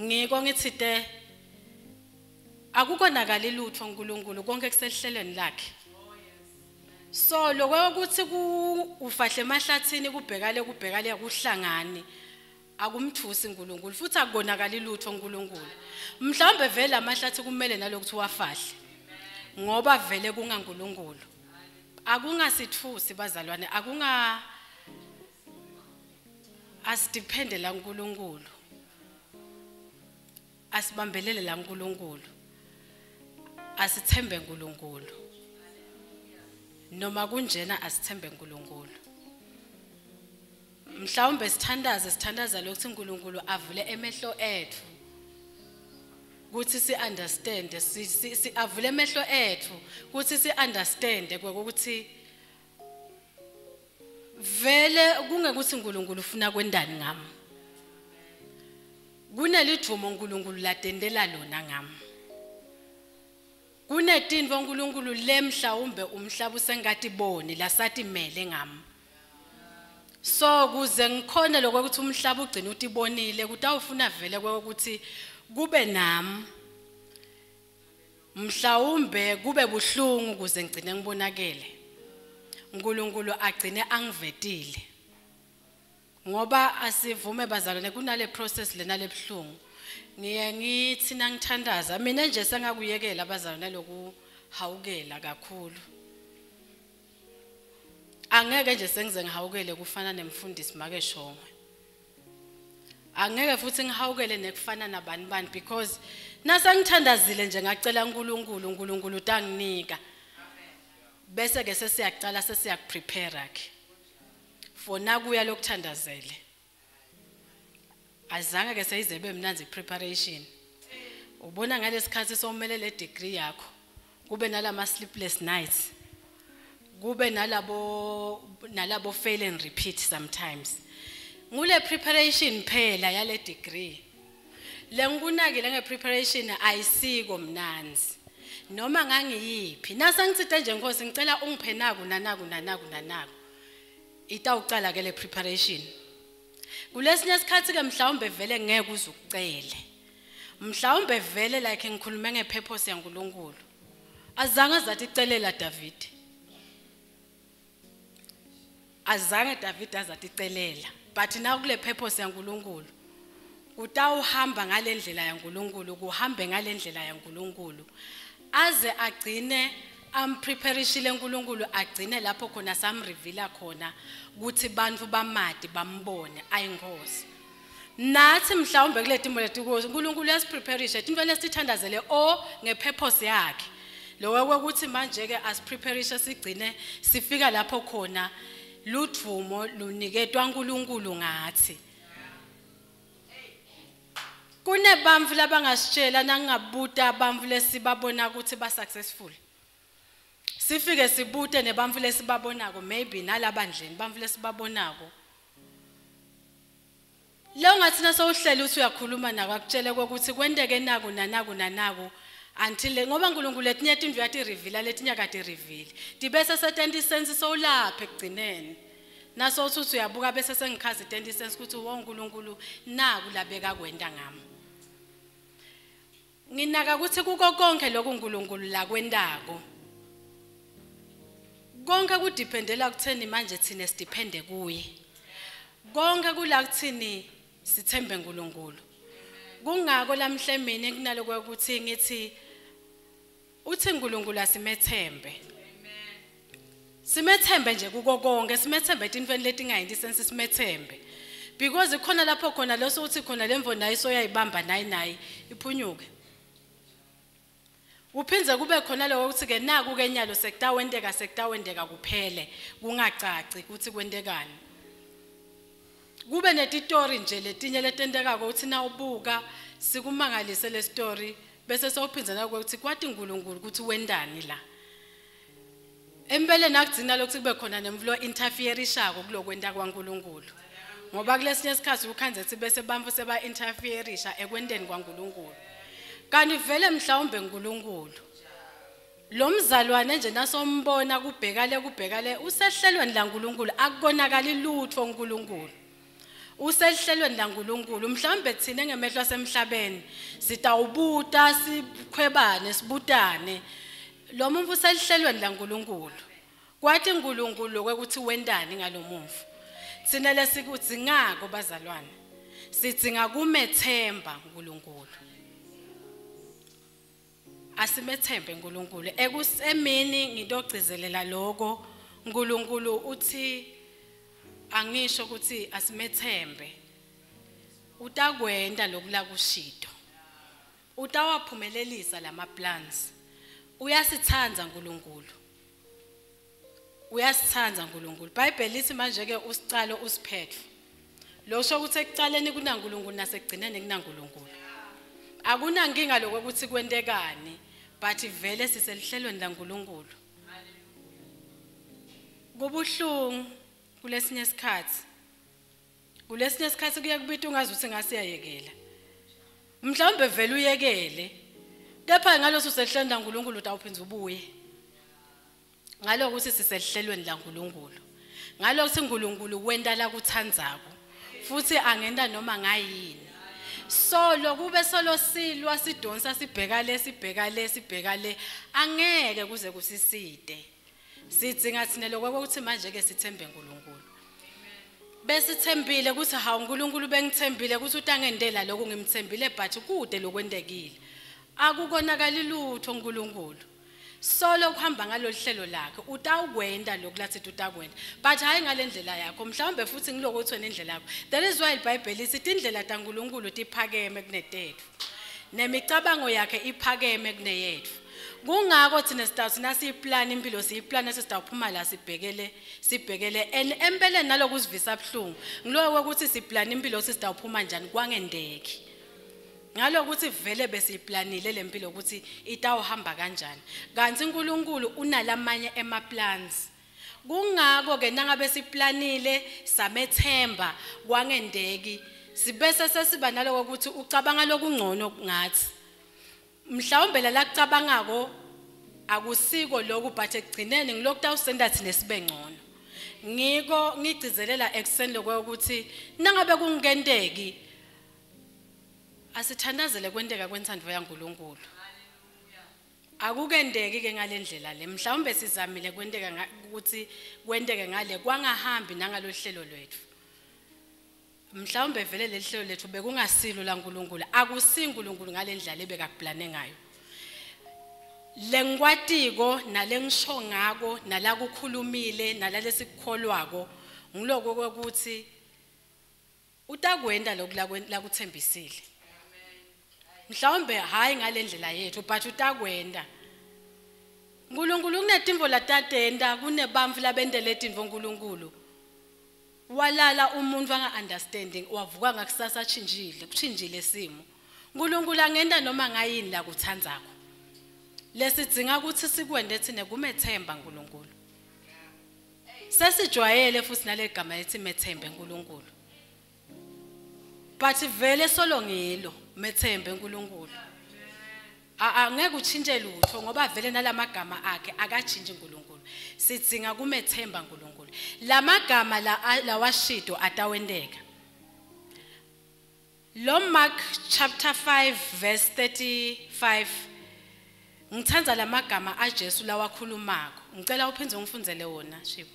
ngiko ngithite akukonakala lutho uNkulunkulu konke kusehlelweni lakhe so lokuthi ufahle emahlathini kubhekale kuhlangani akumthusi uNkulunkulu futhi akukonakala lutho uNkulunkulu mhlawumbe vele amahlathi kumele nalokuthi wafahle ngoba vele kungaNkulunkulu akungasithusi bazalwane asidepende la uNkulunkulu asibambelele la uNkulunkulu asithembe uNkulunkulu noma kunjena asithembe uNkulunkulu mhlawumbe sithandaza lokuthi uNkulunkulu avule emehlo ethu ukuthi si-understand avule emehlo ethu ukuthi si-understand ukuthi vele kungekuthi uNkulunkulu ufuna kwendani ngami kunelithumo uNkulunkulu latendela lona ngami kunetinto uNkulunkulu lemhlawumbe umhlaba usengathi boni lasathi mele ngami so kuze ngikhona lokuthi umhlaba ugcina utibonile kutawufuna vele ukuthi kube nami mhlawumbe kube buhlungu kuze ngicine ngibonakele uNkulunkulu agcine angivetile ngoba asivume bazalwane kunale process lena lebhlungu ngithi nangithandaza mina nje sengakuyekela abazalwane lokuhawukela kakhulu angeke nje sengize ngihawukele kufana nemfundisi make shongwe angeke futhi ngihawukele nekufana nabani because nasangithandazile nje ngacela uNkulunkulu utanginika bese ke sesiyaqala sesiyakuprepare ke for nakuya lokuthandazele azange ke seyizebe mnanzi preparation ubona ngalesikhathi somele le degree yakho kube nalama sleepless nights kube nalabo fail and repeat sometimes ngule preparation phela yale degree lengikunakile ngepreparation ayisiko mnanzi noma ngangiyiphi nasangitsite nje Nkosi ngicela ungiphe nanaku itawucala ke le preparation kulesinye isikhathi ke mhlawumbe vele ngeke uzukucele mhlawumbe vele like ngikhulume ngepurpose yaNkulunkulu azange zathi icelela David azathi icelela but now kule purpose yaNkulunkulu utawuhamba ngalendlela yaNkulunkulu kuhambe ngalendlela yaNkulunkulu aze agcine ampreparishile uNkulunkulu agcine lapho khona samreveala khona ukuthi bantu bamadi bambone ayingozi. Nathi mhlawumbe kule timo lethu uNkulunkulu yasipreparisha into lesithandazele ngepurpose yakhe. Lokho ukuthi manje ke asipreparisha sigcine sifika lapho khona ludvumo luniketwa uNkulunkulu ngathi. Kunebamvu labangasitshela nangabuta abamvu lesibabona ukuthi ba successful. Sifike sibute nebamvu lesibabonako maybe nalabandleni bamvu lesibabonako. Lo ngathina sowuhlela uthi uyakhuluma nako akutshele ukuthi kwendeke naku nanaku until ngoba uNkulunkulu etinye into yathi reveal letinye kade reveal. Dibese se 20 cents sowulapha ekugcineni. Naso uthi uyabuka bese sengikhazi 20 cents ukuthi uNkulunkulu naku labeka kwenda ngami. Nginaka ukuthi kuko konke lokhu uNkulunkulu la kwendako. Konke kudependela kutheni manje thina sidepende kuye. Konke kula kuthini sithembe uNkulunkulu. Kungako lamhle mina kunaloko ukuthi ngithi uthi uNkulunkulu asimethembe. Simethembe nje kuko konke, simethembe intweni letingayindi sense simethembe. Because ikhona lapho khona leso uthi khona lemvo nayo soyayibamba nayi iphunyuke. Uphinze kube khona lokho ukuthi ke naku ke nyalo sekutawendeka kuphele kungacaci ukuthi kwendekani. Kube netitori nje letinye letendekako uthi na ubuka sikumangalise le story bese sowuphinza nako ukuthi kwathi uNkulunkulu ukuthi wendani la. Empele nakugcina lokho kube khona nemvulo interferishako kulokwenda kwaNkulunkulu. Ngoba kulesinye isikhathi ukhanze ethi bese bamfu seba interferisha ekwendeni kwaNkulunkulu. Kanti vele mhlawumbe uNkulunkulu lo mzalwane nje nasombona kubhekale usehlelweni la uNkulunkulu akukonakala lutho uNkulunkulu. Usehlelweni la uNkulunkulu mhlawumbe thina ngemehlo asemhlabeni sitawubuta sikhwebane sibutane lo muntu usehlelweni la uNkulunkulu. Kwathi uNkulunkulu ukuthi wendani ngalomuvu. Thina lesikuthi ngako bazalwane sidinga kumethemba uNkulunkulu. Asimethembe uNkulunkulu. Ekusemini ngidogcizelela lokho uNkulunkulu uthi angisho ukuthi asimethembe. Utakwenda lokula kushido. Utawaphumelelisa lama plans. Uyasithanza uNkulunkulu. Uyasithanza uNkulunkulu. Bible lithi manje ke usicalo usiphethe. Lokho ukuthi ekucaleni kunaNkulunkulu nasekugcineni kunaNkulunkulu. Akunankinga lokho ukuthi kwendekani. But vele siselihlelweni la uNkulunkulu. Kubuhlungu kulesinye isikhathi. Kulesinye isikhathi kuye kubita ungazi ukuthi ngasiyayekela. Mhlawumbe vele uyekele. Kepha ngaloso sehlelweni la uNkulunkulu utawuphinza ubuye. Ngaloko ukuthi siselihlelweni la uNkulunkulu. Ngaloko ukuthi uNkulunkulu wenda la kuthandzako. Futhi angenda noma ngayini. So lokube solo silwa sidonsa sibhekale angeke kuze kusiside. Sidinga thina lokho ukuthi manje ke sithembe uNkulunkulu. Bese thembile ukuthi ha uNkulunkulu bengithembile ukuthi utangendela lokho ngimthembile but kude lokwendekile. Akukonakala lutho uNkulunkulu. Solo kuhamba ngalolihlelo lakhe utawukwenda lokulathi utakwenda but hayi ngalendlela yakho mhlawumbe futhi ngiloko uthi wena indlela yakho. That is why iBhayibheli lithi indlela kaNkulunkulu tiphakeme kunethethu nemicabango yakhe iphakeme kuneyethu. Kungako thina sitawuthina siyiplan impilo siyiplan sesitawuphuma la sibhekele and empeleni naloku usivisa abhlungu ngiloko ukuthi siplan impilo sesitawuphuma njani kwangendeki. Ngaloko ukuthi vele besiyiplanile lempilo ukuthi itawuhamba kanjani. Kanti uNkulunkulu unalamanye emaplans. Kungako ke nangabe siplanile samethemba kwangendeki sibese sesiba naloko ukuthi ucabanga lokungcono ngathi. Mhlawumbe la kucabangako akusiko lokhu but ekugcineni ngilokhu tawusenda thina sibe ngcono. Ngiko ngigcizelela ekseni lokho ukuthi nangabe kungendeki asithandazele kwendeka kwentando yaNkulunkulu. Akukendeki ke ngalendlela le mhlawumbe sizamile kwendeka ukuthi kwendeke ngale kwangahambi nangalohlelo lwethu. Mhlawumbe vele lehlelo lethu bekungasilo la uNkulunkulu akusinguNkulunkulu ngalendlela ebekakuplane ngayo. Lengwatiko nalengisho ngako nalakukhulumile nalalesikukolwako ngiloko ukuthi utakwenda lokuthembisile. Mhlawumbe hayi ngalendlela yethu but utakwenda. uNkulunkulu kunetimvo latatenda kunebamfu labendele timvo uNkulunkulu. Walala umuntu anga understanding wavuka ngakusasa kuchinjile simo. uNkulunkulu angenda noma ngayini la kuthandzako. Lesidzinga ukuthi sikwende thina kumethemba uNkulunkulu. Sesijwayele futhi nalegama ethi methembe uNkulunkulu. But vele solo ngilo methembe uNkulunkulu. Angeke uchinje lutho ngoba vele nalamagama akhe akachinje uNkulunkulu. Sidzinga kumethemba uNkulunkulu. Lamagama la washido atawendeka. Lo Mark chapter 5 verse 35 ngithanda lamagama aJesu lawakhulumako. Ngicela uphindze ungifundzele wona Shiba.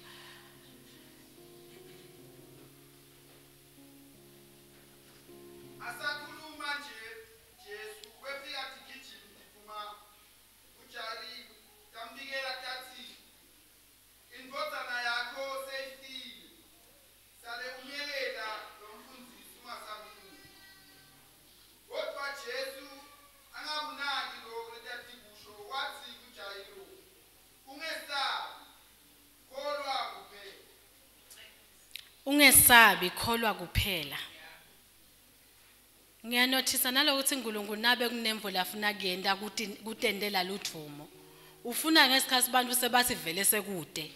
Asakhuluma nje Jesu kwefika tigijima iphuma uJari tambikela tathi indvodana yakho seyifile sale umyekela lomfundisi ungasamkhulu. Kodwa Jesu angabunaki lokho letathi kusho wathi kuJayiro ungesabi kholwa kuphela. Ungesabi kholwa kuphela. Ngiyanothisa nalokuthi uNkulunkulu nabe kunemvo lafuna kuyenda kutendela luthumo. Ufuna ngesikhathi abantu sebathi vele sekude.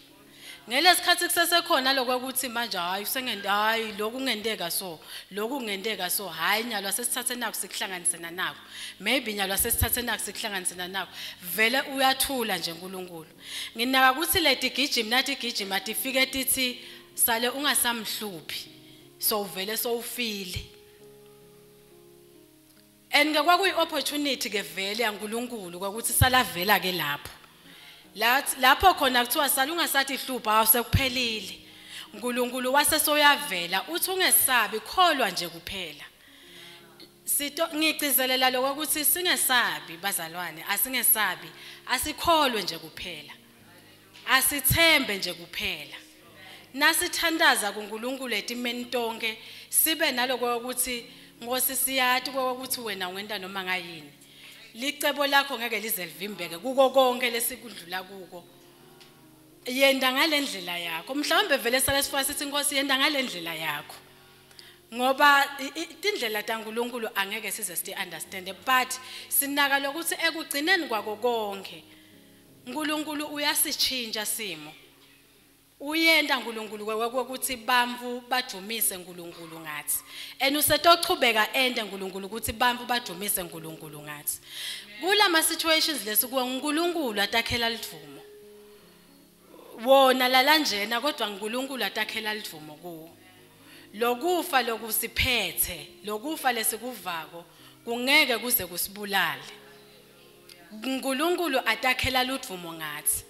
Ngelesikhathi kusesekhona lokuthi manje hayi hayi lokhu kungendeka so hayi nyalo sesithathe nakho sikuhlanganisena nakho. Maybe nyalo sesithathe nakho sikuhlanganisena nakho. Vele uyathula nje uNkulunkulu. Nginaka ukuthi leti gijima nathi gijima atifike tithi sale ungasamhluphi. So vele so ufile. And kwakuyi opportunity ke vele yaNkulunkulu ukuthi salavela ke lapho. Lapho khona kuthiwa sala ungasathi hlupha awusekuphelile. uNkulunkulu wasesoyavela uthi ungesabi kholwa nje kuphela. Ngicizelela lokho ukuthi singesabi bazalwane asingesabi asikholwe nje kuphela. Asithembe nje kuphela. Nasithandaza kuNkulunkulu etimeni tonke sibe naloko ukuthi Ngosi siyathi ukuthi wena wenda noma ngayini. Licebo lakho ngeke lize livimbeke kuko konke lesikudlula kuko. Yenda ngalendlela yakho. Mhlawumbe vele sale sifuna sithi Nkosi yenda ngalendlela yakho. Ngoba indlela taNkulunkulu angeke size sithi understand but sinaka lokuthi ekugcineni kwako konke uNkulunkulu uyasichinja simo. Uyenda uNkulunkulu ukuthi bamvu badumise uNkulunkulu ngathi. Usetochubeka ende uNkulunkulu ukuthi bamvu badumise uNkulunkulu ngathi. Kulama situations lesikuwa uNkulunkulu atakhela lithumo. Wona lalanjena kodwa uNkulunkulu atakhela lithumo kuwo. Lokufa lokusiphethe, lokufa lesikuvako kungeke kuze kusibulale. uNkulunkulu atakhela lithumo ngathi.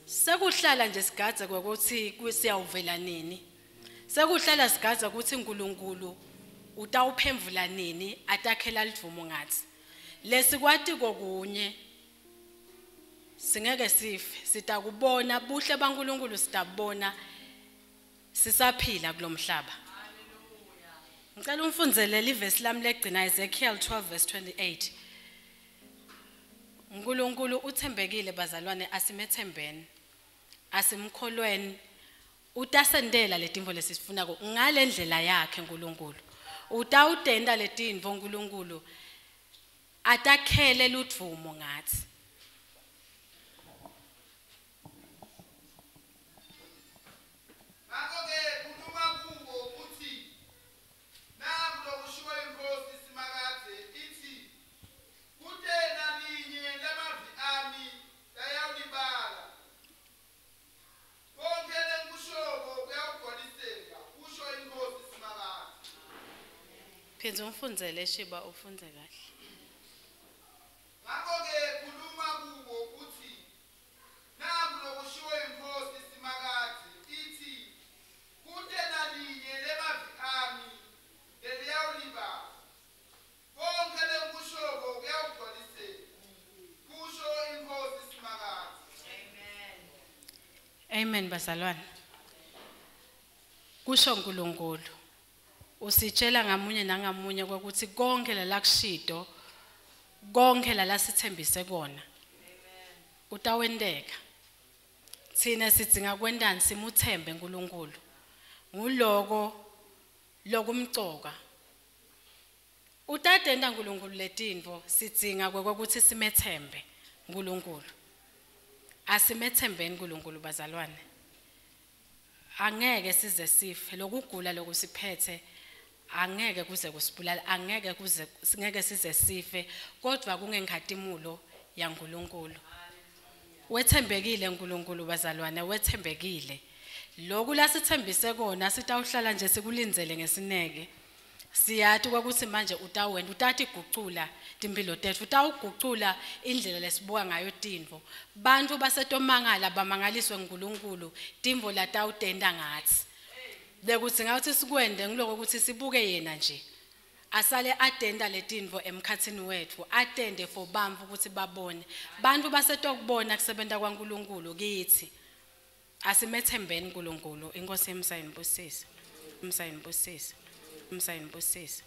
Sekuhlala nje sigadza ukuthi siyawuvela nini. Sekuhlala sigadza ukuthi uNkulunkulu utawuphemvula nini atakhela lithumo ngathi. Lesikwati kokunye singeke sife sitakubona buhle baNkulunkulu sitabona sisaphila kulomhlaba. Ngicela umfundzele livesi lami legcina Ezekiel 12 verse 28. uNkulunkulu uthembekile bazalwane asimethembeni. Asimkholweni utasendela letimvo lesifuna ngalendlela yakhe uNkulunkulu. Utawutenda letimvo uNkulunkulu atakhele luthumo ngathi. Phindza umfundzele Shiba ufunze kahle. Ngakho-ke khuluma kubo uthi nangu lokushiwo inkosi simakade ithi kude nalinye lemavi ami leliyawulibala konke lenkushoko kuyawugcwaliseka kusho Amen bazalwane. Kusho uNkulunkulu. Usitshela ngamunye nangamunye ukuthi konke la kushido, konke la sithembise kona. Utawendeka. Thina sidinga kwendani simuthembe uNkulunkulu. Nguloko lokumcoka. Utatenda uNkulunkulu letinto sidinga ukuthi simethembe uNkulunkulu. Asimethembeni uNkulunkulu bazalwane. Angeke size sife lokugula lokusiphethe angeke kuze kusibulala angeke size sife kodwa kungenkhatimulo yaNkulunkulu. Wethembekile uNkulunkulu bazalwane wethembekile. Lokhu la sithembise kona sitawuhlala nje sikulindzele ngesineke. Siyathi ukuthi manje utawenda utathi gucula timpilo tethu utawugucula indlela lesibuka ngayo tinvo. Bantu basetomangala bamangaliswe uNkulunkulu timvo la tawutenda ngathi. Bekuthi ngathi sikwende ngiloko ukuthi sibuke yena nje. Asale atenda letinvo emkhathini wethu atende for bamvu ukuthi babone. Bantu basetokubona kusebenta kwaNkulunkulu kithi. Asimethembeni uNkulunkulu. Inkosi yemsayinibusise. Umsayinibusise.